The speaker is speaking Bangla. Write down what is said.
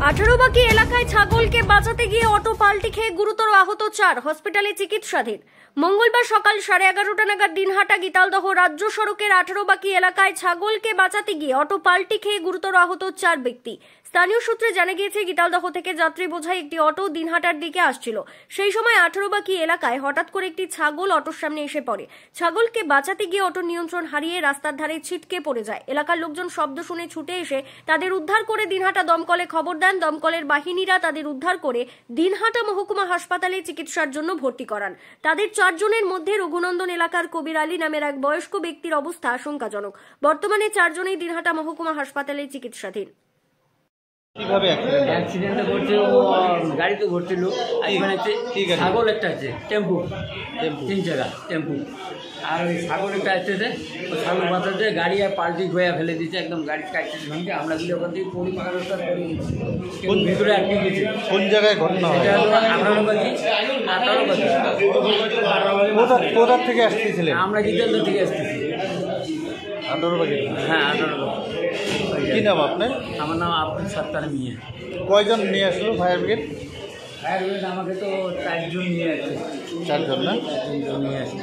18বাকি এলাকায় ছাগলকে বাঁচাতে গিয়ে অটো পাল্টি খেয়ে গুরুতর আহত 4, হসপিটালে চিকিৎসাধীন। মঙ্গলবার সকাল 11:30টা নাগাদ দিনহাটা গীতালদহ রাজ্য সড়কের 18বাকি এলাকায় ছাগলকে বাঁচাতে গিয়ে অটো পাল্টি খেয়ে গুরুতর আহত 4 ব্যক্তি। স্থানীয় সূত্রে জানা গিয়েছে, গীতালদহ থেকে যাত্রী বোঝাই একটি অটো দিনহাটার দিকে আসছিল। সেই সময় 18বাকি এলাকায় হঠাৎ করে একটি ছাগল অটোর সামনে এসে পড়ে। ছাগলকে বাঁচাতে গিয়ে অটো নিয়ন্ত্রণ হারিয়ে রাস্তার ধারে ছিটকে পড়ে যায়। এলাকার লোকজন শব্দ শুনে ছুটে এসে তাদের উদ্ধার করে দিনহাটা দমকলে খবর দেন। দমকলের বাহিনীরা তাদের উদ্ধার করে দিনহাটা মহকুমা হাসপাতালে চিকিৎসার জন্য ভর্তি করান। তাদের 4 জনের মধ্যে রঘুনন্দন এলাকার কবির আলী নামের এক বয়স্ক ব্যক্তির অবস্থা আশঙ্কাজনক। বর্তমানে 4 জনেই দিনহাটা মহকুমা হাসপাতালে চিকিৎসাধীন। কিভাবে অ্যাক্সিডেন্টে করছে, ও গাড়িতে ঘুরছিল, ছাগল একটা আছে, টেম্পু 3 চাকা টেম্পু, আর ওই ছাগল একটা আসতেছে, ওই ছাগল বাঁচাতে গাড়ি আর পাল্টি ঘোয়া ফেলে দিচ্ছে, একদম গাড়ি কাটতে ভেঙে আমরা যদি ওখান থেকে পরিষ্কার করি কোন ভিতরে আটকে গেছে। কোন জায়গায় ঘটনা হয়? 18বাকি কোথা থেকে আসতেছিলেন? আমরা গীতালদহ থেকে আসতেছি। 18বাকি? হ্যাঁ, 18বাকি। কি নাম আপনার? আমার নাম আব্দুল সত্তার মিয়া। কয়জন নিয়ে আসলো ফায়ার ব্রিগেড? ফায়ার ব্রিগেড আমাকে তো 4 জন নিয়ে আসছে। 4 জন না? 4 জন নিয়ে আসছে।